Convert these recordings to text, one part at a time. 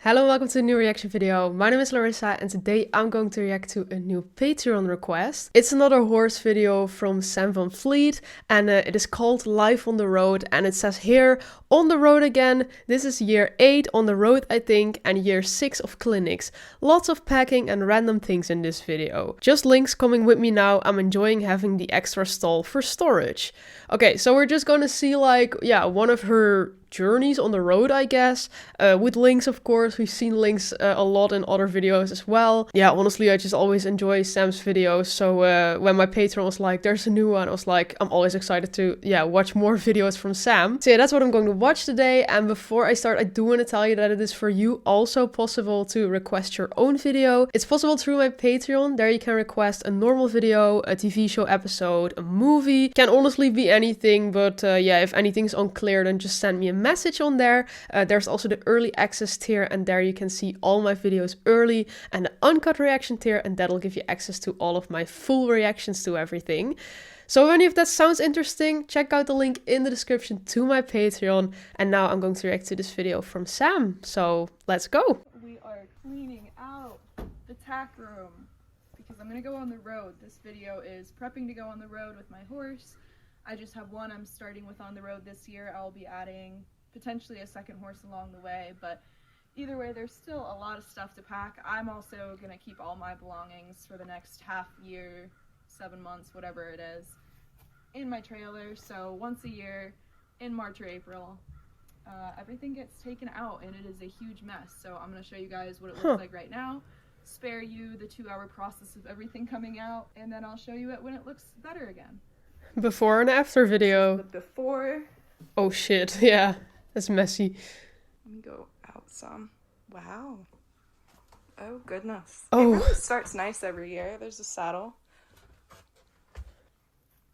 Hello and welcome to a new reaction video. My name is Larissa and today I'm going to react to a new Patreon request. It's another horse video from Sam VanFleet and it is called Life on the Road, and it says here, on the road again. This is year 8 on the road I think, and year 6 of clinics. Lots of packing and random things in this video. Just links coming with me now. I'm enjoying having the extra stall for storage. Okay, so we're just gonna see one of her journeys on the road, I guess, with links, of course. We've seen links a lot in other videos as well. Yeah, honestly, I just always enjoy Sam's videos, so when my Patreon was like, there's a new one, I was like, I'm always excited to, watch more videos from Sam. So yeah, that's what I'm going to watch today, and before I start, I do want to tell you that it is for you also possible to request your own video. It's possible through my Patreon. There you can request a normal video, a TV show episode, a movie. Can honestly be anything, but if anything's unclear, then just send me a message on there. There's also the early access tier, and there you can see all my videos early, and the uncut reaction tier, and that'll give you access to all of my full reactions to everything. So if any of that sounds interesting, check out the link in the description to my Patreon. And now I'm going to react to this video from Sam. So let's go. We are cleaning out the tack room because I'm going to go on the road. This video is prepping to go on the road with my horse. I just have one I'm starting with on the road this year. I'll be adding potentially a second horse along the way, but either way, there's still a lot of stuff to pack. I'm also going to keep all my belongings for the next half year, 7 months, whatever it is, in my trailer. So once a year, in March or April, everything gets taken out, and it is a huge mess. So I'm going to show you guys what it looks like right now, spare you the 2-hour process of everything coming out, and then I'll show you it when it looks better again. Before and after video. The before. Oh shit, yeah, that's messy. Let me go out some. Wow. Oh goodness. Oh. It really starts nice every year. There's a saddle.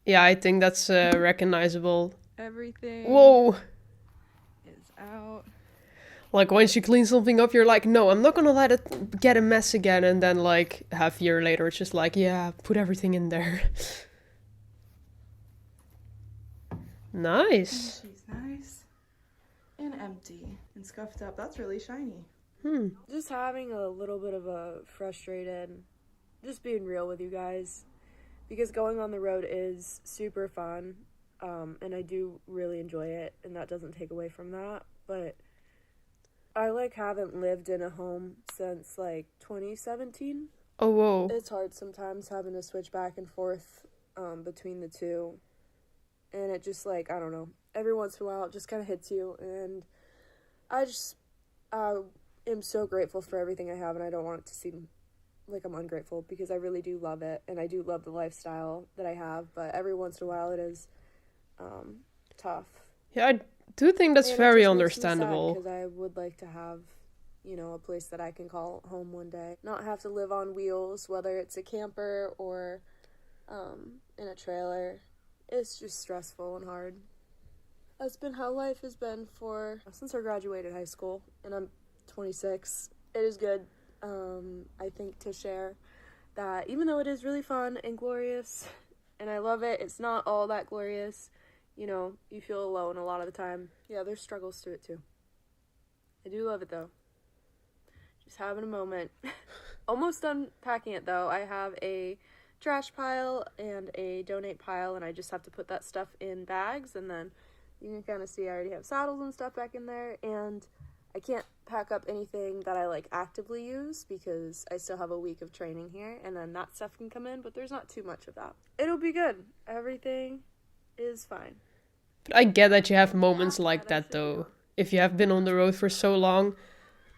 Yeah, I think that's recognizable. Everything. Whoa. Is out. Like once you clean something up, you're like, no, I'm not gonna let it get a mess again. And then like half a year later, it's just like, yeah, put everything in there. Nice. She's nice and empty and scuffed up. That's really shiny. Just having a little bit of a frustrated, just being real with you guys, because going on the road is super fun, and I do really enjoy it, and that doesn't take away from that, but I haven't lived in a home since 2017. Oh, whoa. It's hard sometimes having to switch back and forth between the two. And it just, I don't know, every once in a while it just kind of hits you, and I just am so grateful for everything I have, and I don't want it to seem like I'm ungrateful, because I really do love it, and I do love the lifestyle that I have, but every once in a while it is tough. Yeah, I do think that's very understandable. Because I would like to have, a place that I can call home one day. Not have to live on wheels, whether it's a camper or in a trailer. It's just stressful and hard. That's been how life has been since I graduated high school, and I'm 26. It is good, I think, to share that even though it is really fun and glorious, and I love it, it's not all that glorious. You feel alone a lot of the time. Yeah, there's struggles to it too. I do love it though. Just having a moment. Almost done packing it though. I have a trash pile and a donate pile, and I just have to put that stuff in bags, and then you can kind of see I already have saddles and stuff back in there, and I can't pack up anything that I actively use because I still have a week of training here, and then that stuff can come in, but there's not too much of that. It'll be good. Everything is fine. But I get that you have moments like that though. If you have been on the road for so long,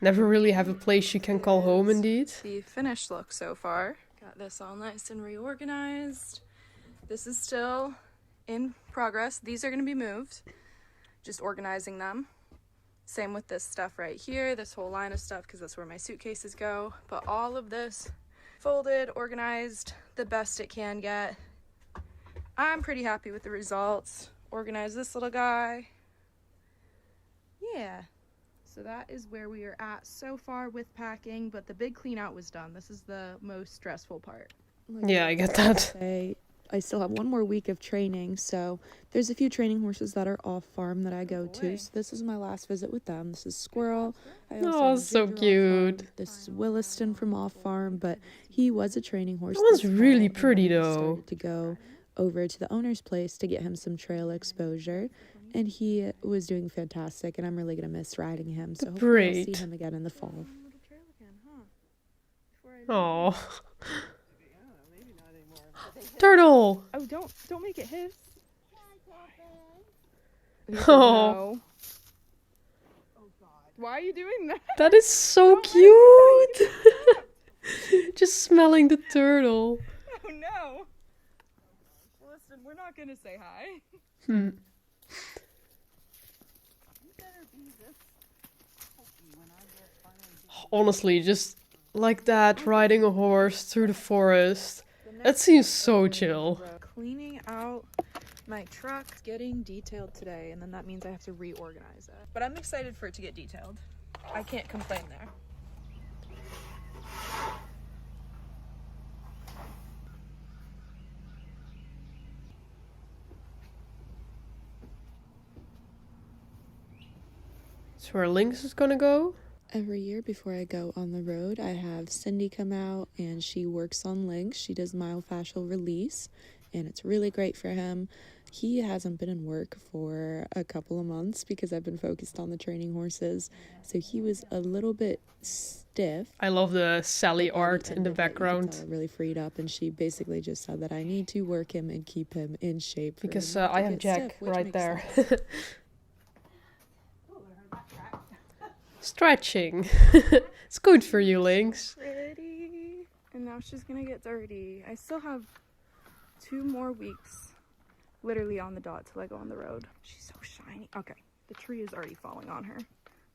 never really have a place you can call home indeed. The finished look so far. Got this all nice and reorganized. This is still in progress. These are going to be moved. Just organizing them. Same with this stuff right here, this whole line of stuff, because that's where my suitcases go. But all of this folded, organized, the best it can get. I'm pretty happy with the results. Organize this little guy. Yeah. So that is where we are at so far with packing, but the big clean out was done. This is the most stressful part. Yeah, I get that. I still have one more week of training, so there's a few training horses that are off farm that I go to. So this is my last visit with them. This is Squirrel. I also Oh, have so Ginger off cute. farm. This is Williston from off farm, but he was a training horse. That one's this really fall, and pretty, we though. started to go over to the owner's place to get him some trail exposure, and he was doing fantastic, and I'm really gonna miss riding him. So hopefully I'll see Great. him again in the fall. Oh. Turtle. Oh, don't make it hiss. Oh. Why are you doing that? That is so cute. Just smelling the turtle. Oh no. Listen, we're not gonna say hi. Hmm. Honestly, just like that, riding a horse through the forest. That seems so chill. Cleaning out my truck, getting detailed today, and then that means I have to reorganize it. But I'm excited for it to get detailed. I can't complain there. So where Lynx is gonna go? Every year before I go on the road, I have Cindy come out and she works on Lynx. She does myofascial release, and it's really great for him. He hasn't been in work for a couple of months because I've been focused on the training horses. So he was a little bit stiff. I love the Sally By the art in end the of it, you could background. tell it really freed up, and she basically just said that I need to work him and keep him in shape. for him Because not to I have get Jack stiff, which right makes there. sense. Stretching. It's good for you, Lynx. Pretty. And now she's gonna get dirty. I still have 2 more weeks, literally on the dot, till I go on the road. She's so shiny. Okay, the tree is already falling on her.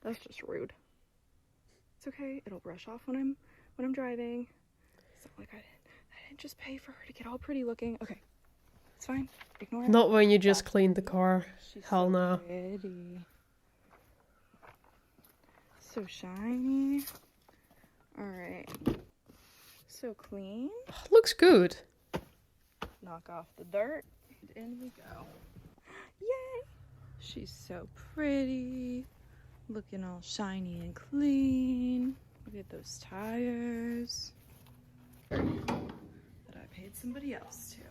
That's just rude. It's okay. It'll brush off when I'm driving. It's not like I didn't just pay for her to get all pretty looking. Okay, it's fine. Ignore it. Not when you just cleaned the car. She's Hell so no. pretty. So shiny. Alright. So clean. Looks good. Knock off the dirt. And in we go. Yay! She's so pretty. Looking all shiny and clean. Look at those tires. That I paid somebody else to.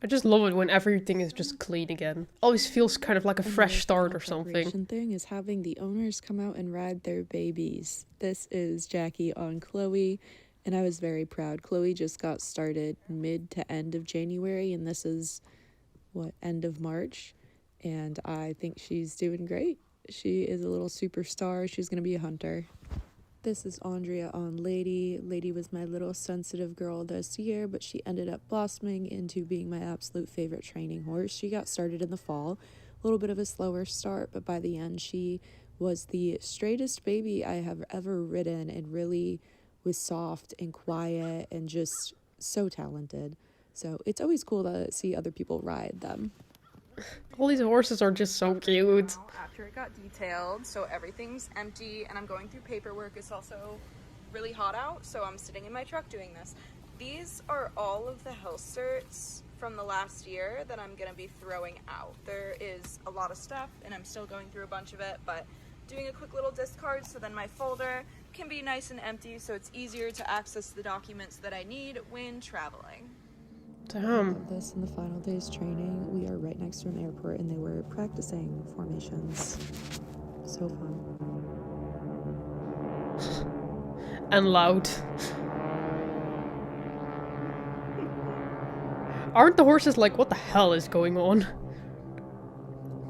I just love it when everything is just clean again. Always feels kind of like a fresh start or something. Preparation thing is having the owners come out and ride their babies. This is Jackie on Chloe, and I was very proud. Chloe just got started mid to end of January, and this is, end of March, and I think she's doing great. She is a little superstar. She's going to be a hunter. This is Andrea on Lady. Lady was my little sensitive girl this year, but she ended up blossoming into being my absolute favorite training horse. She got started in the fall, a little bit of a slower start, but by the end she was the straightest baby I have ever ridden, and really was soft and quiet and just so talented. So it's always cool to see other people ride them. All these horses are just so cute. Now, after it got detailed, so everything's empty and I'm going through paperwork. It's also really hot out, so I'm sitting in my truck doing this. These are all of the health certs from the last year that I'm gonna be throwing out. There is a lot of stuff and I'm still going through a bunch of it, but doing a quick little discard so then my folder can be nice and empty, so it's easier to access the documents that I need when traveling. Damn. This in the final day's training, we are right next to an airport and they were practicing formations. So fun. And loud. Aren't the horses like, what the hell is going on?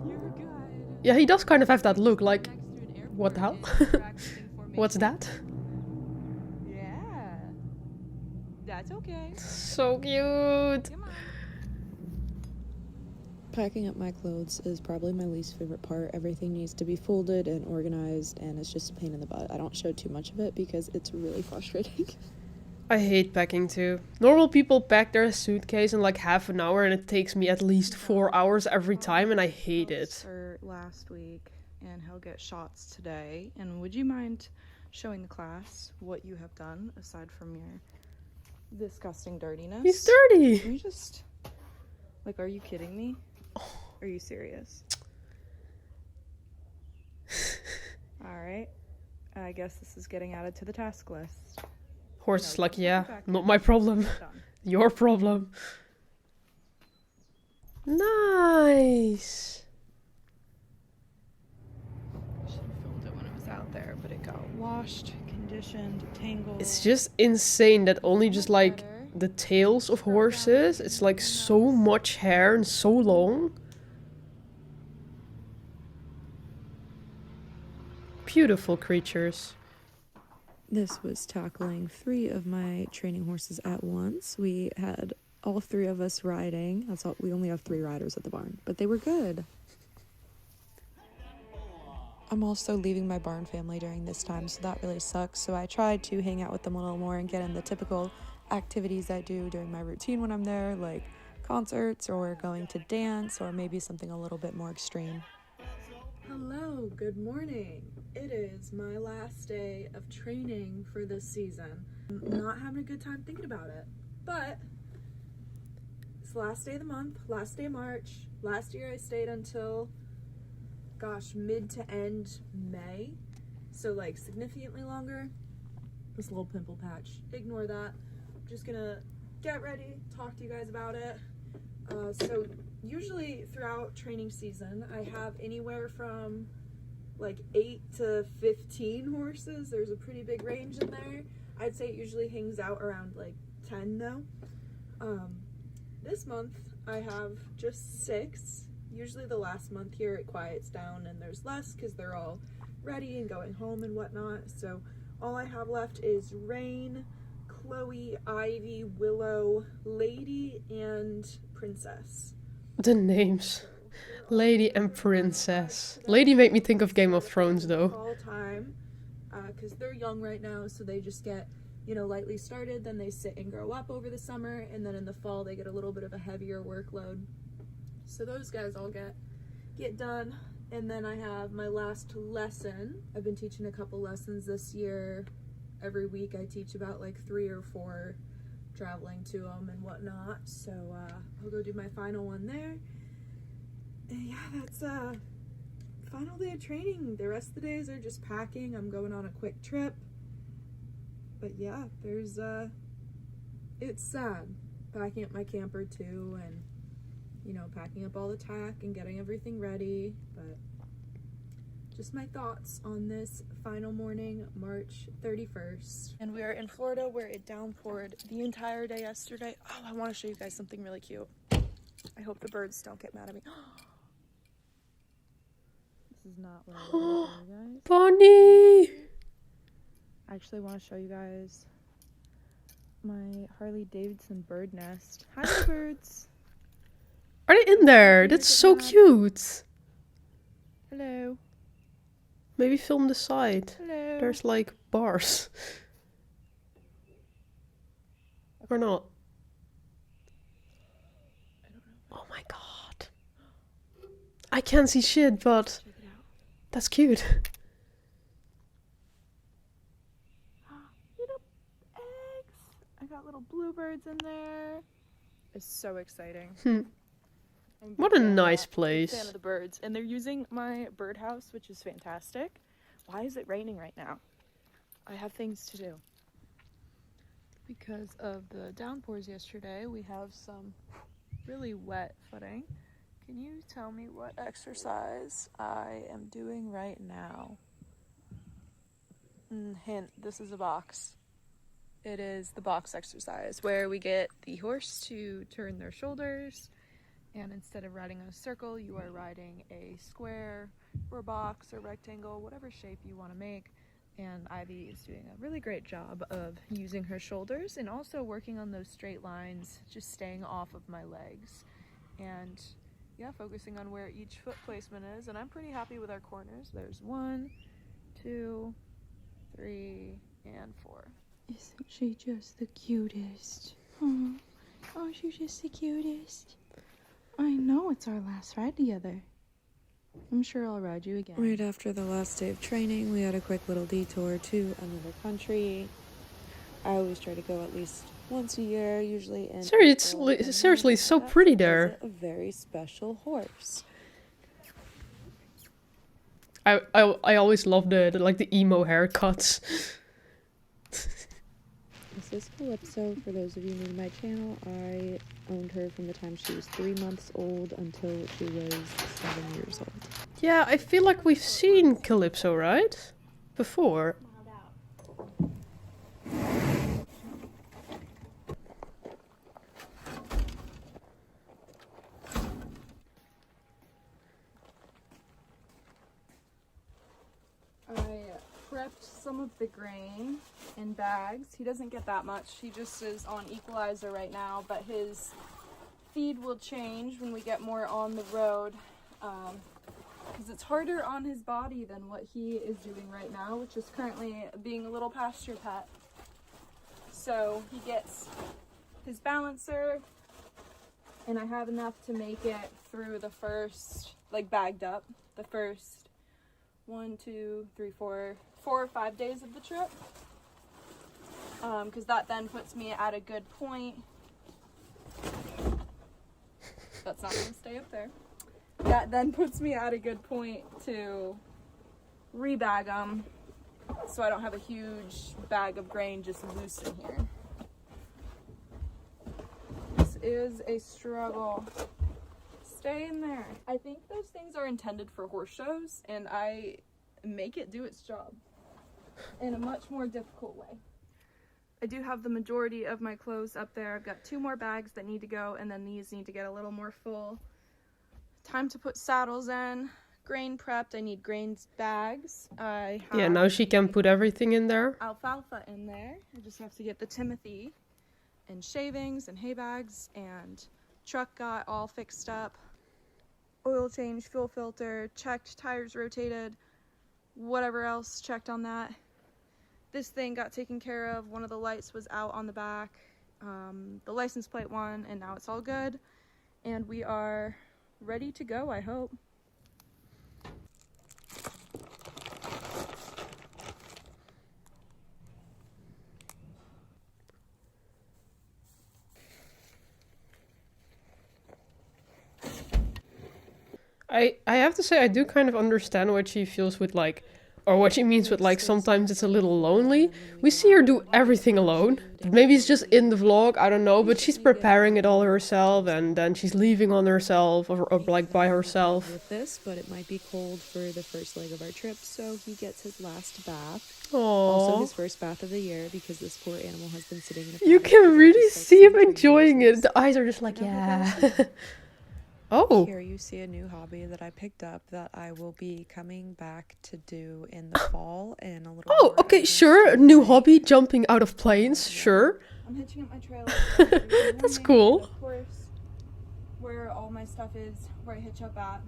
You're good. Yeah, he does kind of have that look, like, what the hell? What's that? Yeah. That's okay. So cute. Come on. Packing up my clothes is probably my least favorite part. Everything needs to be folded and organized, and it's just a pain in the butt. I don't show too much of it because it's really frustrating. I hate packing too. Normal people pack their suitcase in like half an hour and it takes me at least 4 hours every time and I hate it. Last week, and he'll get shots today. And would you mind showing the class what you have done aside from your disgusting dirtiness? He's dirty. Let me just Like, are you kidding me? Are you serious? Alright. I guess this is getting added to the task list. Horse No, is like, don't yeah, put it back not in. my problem. Done. Your problem. Nice. Should have filmed it when it was out there, but it got washed, conditioned, tangled. It's just insane that only just like the tails of horses, it's like so much hair and so long. Beautiful creatures. This was tackling 3 of my training horses at once. We had all 3 of us riding. That's all. We only have 3 riders at the barn, but they were good. I'm also leaving my barn family during this time, so that really sucks. So I tried to hang out with them a little more and get in the typical activities I do during my routine when I'm there, like concerts or going to dance or maybe something a little bit more extreme. Hello, good morning. It is my last day of training for this season. I'm not having a good time thinking about it, but it's the last day of the month, last day of March. Last year I stayed until, mid to end May, so like significantly longer. This little pimple patch, ignore that. I'm just gonna get ready, talk to you guys about it. So usually throughout training season, I have anywhere from like 8 to 15 horses. There's a pretty big range in there. I'd say it usually hangs out around like 10 though. This month I have just 6. Usually the last month here it quiets down and there's less because they're all ready and going home and whatnot. So all I have left is Rain, Chloe, Ivy, Willow, Lady, and Princess. The names. Lady and Princess. Lady made me think of Game of Thrones though. Fall time, because they're young right now, so they just get, lightly started, then they sit and grow up over the summer, and then in the fall they get a little bit of a heavier workload. So those guys all get done, and then I have my last lesson. I've been teaching a couple lessons this year. Every week I teach about like 3 or 4, traveling to them and whatnot. So I'll go do my final one there. And yeah, that's final day of training. The rest of the days are just packing. I'm going on a quick trip. But yeah, it's sad packing up my camper too, and packing up all the tack and getting everything ready. But just my thoughts on this final morning, March 31st. And we are in Florida where it downpoured the entire day yesterday. Oh, I want to show you guys something really cute. I hope the birds don't get mad at me. This is not what I want to show you guys. Bonnie! I actually want to show you guys my Harley Davidson bird nest. Hi, little birds. Are they in there? That's so cute. Hello. Maybe film the side. Hello. There's like bars. Or not. I don't know. Oh my god. I can't see shit, but Check it out. that's cute. Little eggs. I got little bluebirds in there. It's so exciting. I'm What a big fan of nice that. Big place. fan of the birds, and they're using my birdhouse, which is fantastic. Why is it raining right now? I have things to do. Because of the downpours yesterday, we have some really wet footing. Can you tell me what exercise I am doing right now? Hint, this is a box. It is the box exercise where we get the horse to turn their shoulders, and instead of riding a circle, you are riding a square or box or rectangle, whatever shape you want to make. And Ivy is doing a really great job of using her shoulders and also working on those straight lines, just staying off of my legs. And yeah, focusing on where each foot placement is. And I'm pretty happy with our corners. There's 1, 2, 3, and 4. Isn't she just the cutest? Oh, she's just the cutest. I know it's our last ride together. I'm sure I'll ride you again. Right after the last day of training, we had a quick little detour to another country. I always try to go at least once a year, usually in Seriously, April, and seriously, that's so to pretty there. visit a very special horse. I always love the like the emo haircuts. This is Calypso. For those of you new to my channel, I owned her from the time she was 3 months old until she was 7 years old. Yeah, I feel like we've seen Calypso, right? Before. I prepped some of the grain in bags. He doesn't get that much. He just is on equalizer right now, but his feed will change when we get more on the road, because it's harder on his body than what he is doing right now, which is currently being a little pasture pet. So he gets his balancer, and I have enough to make it through the first, like bagged up, the first 4 or 5 days of the trip, because that then puts me at a good point. That's not gonna stay up there. That then puts me at a good point to rebag them, so I don't have a huge bag of grain just loose in here. This is a struggle. Stay in there. I think those things are intended for horse shows, and I make it do its job in a much more difficult way. I do have the majority of my clothes up there. I've got 2 more bags that need to go, and then these need to get a little more full. Time to put saddles in. Grain prepped. I need grain bags. I have Yeah, now she can put everything in there. alfalfa in there. I just have to get the Timothy and shavings and hay bags, and truck got all fixed up. Oil change, fuel filter, checked, tires rotated, whatever else checked on that. This thing got taken care of. One of the lights was out on the back, the license plate one, and now it's all good. And we are ready to go, I hope. I have to say I do kind of understand what she feels with like, or what she means with like sometimes it's a little lonely. We see her do everything alone. But maybe it's just in the vlog, I don't know, but she's preparing it all herself and then she's leaving on herself or like by herself. With this, but it might be cold for the first leg of our trip, so he gets his last bath. Aww. Also his first bath of the year, because this poor animal has been sitting in a You paddock can for really just, like, see him 3 enjoying years. it. The eyes are just like, yeah. Oh. Here you see a new hobby that I picked up that I will be coming back to do in the fall in a little Oh, more okay, advanced sure. New way. hobby, jumping out of planes, sure. I'm hitching up my trailer. That's cool. Of course, where all my stuff is, where I hitch up at.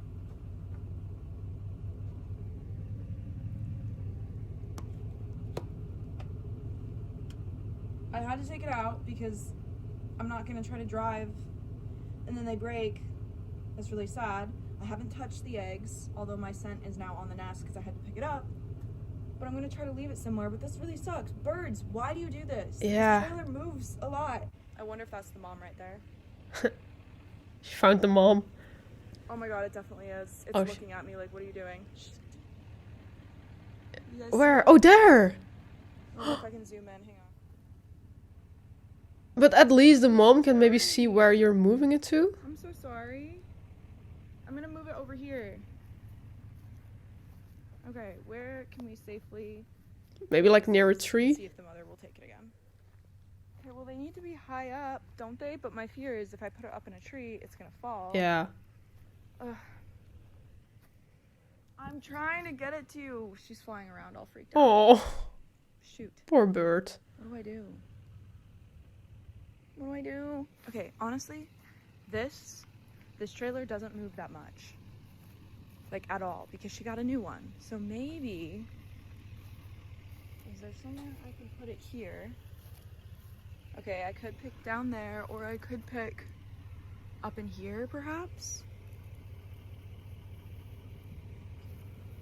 I had to take it out because I'm not gonna try to drive and then they break. That's really sad. I haven't touched the eggs, although my scent is now on the nest because I had to pick it up. But I'm gonna try to leave it somewhere, but this really sucks. Birds, why do you do this? Yeah. This trailer moves a lot. I wonder if that's the mom right there. She found the mom. Oh my god, it definitely is. It's Oh, looking at me like, what are you doing? You guys Where? Oh, there! I don't know if I can zoom in, hang on. But at least the mom can maybe see where you're moving it to. I'm so sorry. I'm gonna move it over here. Okay, where can we safely Maybe like near a see tree. if the mother will take it again? Okay, well they need to be high up, don't they? But my fear is if I put it up in a tree, it's gonna fall. Yeah. Ugh. I'm trying to get it to you. She's flying around all freaked out. Oh, Shoot. poor bird. What do I do? What do I do? Okay, honestly, this trailer doesn't move that much. Like, at all, because she got a new one. So maybe, is there somewhere I can put it here? Okay, I could pick down there, or I could pick up in here, perhaps?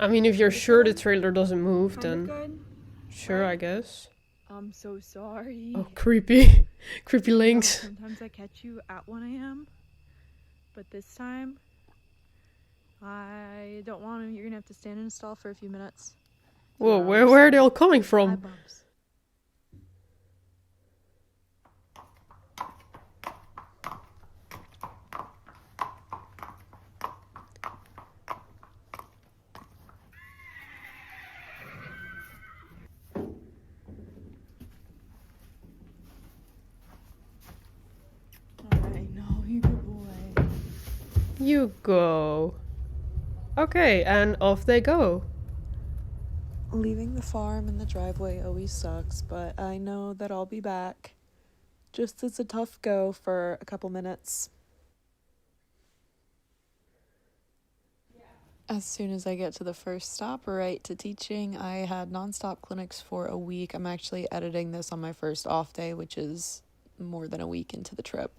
I mean, if you're sure the trailer doesn't move, Kind of then good. sure, I guess. I'm so sorry. Oh, creepy. Creepy links. Sometimes I catch you at 1 a.m. But this time, I don't want to. You're going to have to stand in a stall for a few minutes. Whoa, where are they all coming Hi, from? Bumps. I know, you're a good boy. You go. Okay, and off they go. Leaving the farm in the driveway always sucks, but I know that I'll be back. Just as a tough go for a couple minutes. As soon as I get to the first stop, right to teaching, I had nonstop clinics for a week. I'm actually editing this on my first off day, which is more than a week into the trip.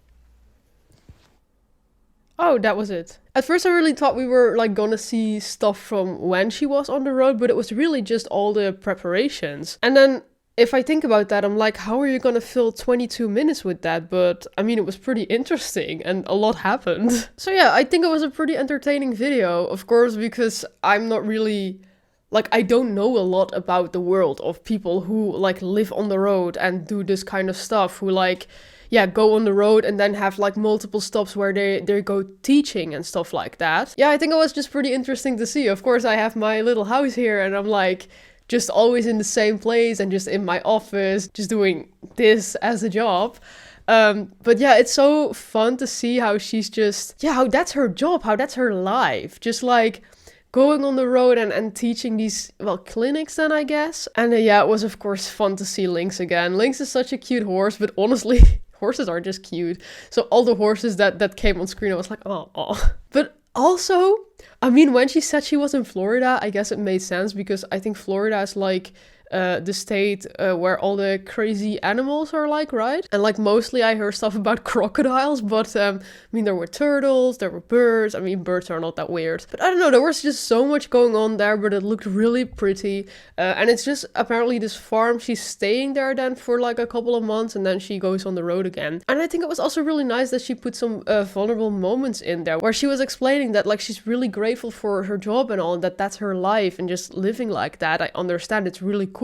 Oh, that was it. At first I really thought we were like gonna see stuff from when she was on the road, but it was really just all the preparations. And then if I think about that, I'm like, how are you gonna fill 22 minutes with that? But I mean, it was pretty interesting and a lot happened. So yeah, I think it was a pretty entertaining video, of course, because I'm not really... Like, I don't know a lot about the world of people who like live on the road and do this kind of stuff, who like... yeah, go on the road and then have like multiple stops where they go teaching and stuff like that. Yeah, I think it was just pretty interesting to see. Of course, I have my little house here and I'm like just always in the same place and just in my office, just doing this as a job. But yeah, it's so fun to see how she's just, yeah, how that's her job, how that's her life. Just like going on the road and teaching these, well, clinics then, I guess. And yeah, it was of course fun to see Lynx again. Lynx is such a cute horse, but honestly... horses are just cute. So all the horses that came on screen, I was like, oh. But also, I mean, when she said she was in Florida, I guess it made sense because I think Florida is like the state where all the crazy animals are like, right? And like mostly I heard stuff about crocodiles, but I mean, there were turtles, there were birds. I mean, birds are not that weird. But I don't know, there was just so much going on there, but it looked really pretty. And it's just apparently this farm, she's staying there then for like a couple of months and then she goes on the road again. And I think it was also really nice that she put some vulnerable moments in there where she was explaining that like she's really grateful for her job and all, and that that's her life and just living like that. I understand it's really cool.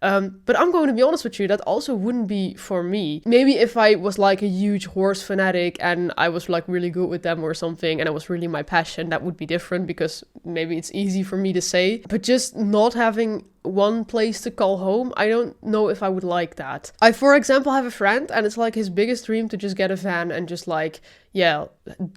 But I'm going to be honest with you, that also wouldn't be for me. Maybe if I was like a huge horse fanatic and I was like really good with them or something and it was really my passion, that would be different because maybe it's easy for me to say. But just not having one place to call home, I don't know if I would like that. I, for example, have a friend and it's like his biggest dream to just get a van and just like, yeah,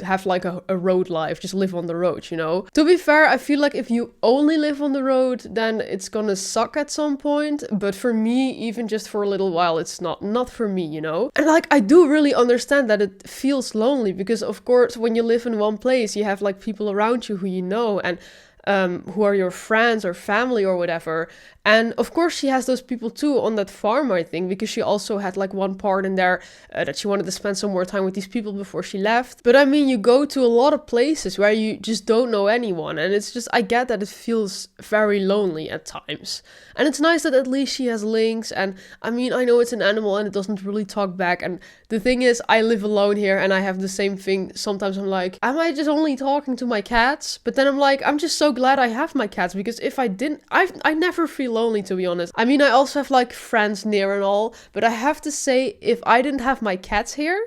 have like a road life, just live on the road, you know? To be fair, I feel like if you only live on the road, then it's gonna suck at some point. But for me, even just for a little while, it's not for me, you know? And like, I do really understand that it feels lonely because of course, when you live in one place, you have like people around you who you know and who are your friends or family or whatever. And of course she has those people too on that farm, I think, because she also had like one part in there that she wanted to spend some more time with these people before she left. But I mean, you go to a lot of places where you just don't know anyone. And it's just, I get that it feels very lonely at times. And it's nice that at least she has Lynx. And I mean, I know it's an animal and it doesn't really talk back. And the thing is, I live alone here and I have the same thing. Sometimes I'm like, am I just only talking to my cats? But then I'm like, I'm just so glad I have my cats, because if I didn't, I never feel lonely, to be honest. I mean, I also have like friends near and all, but I have to say, if I didn't have my cats here,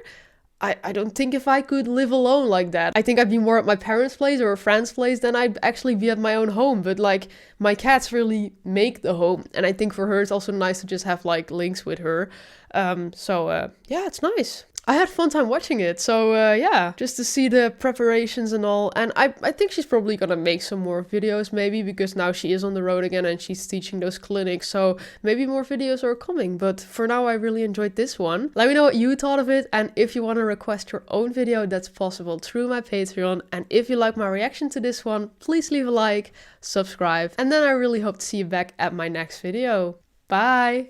I don't think if I could live alone like that. I think I'd be more at my parents' place or a friend's place than I'd actually be at my own home. But like, my cats really make the home. And I think for her, it's also nice to just have like Lynx with her. Yeah, it's nice. I had fun time watching it, so yeah, just to see the preparations and all. And I think she's probably gonna make some more videos maybe, because now she is on the road again and she's teaching those clinics, so maybe more videos are coming. But for now, I really enjoyed this one. Let me know what you thought of it, and if you want to request your own video, that's possible through my Patreon. And if you like my reaction to this one, please leave a like, subscribe, and then I really hope to see you back at my next video. Bye!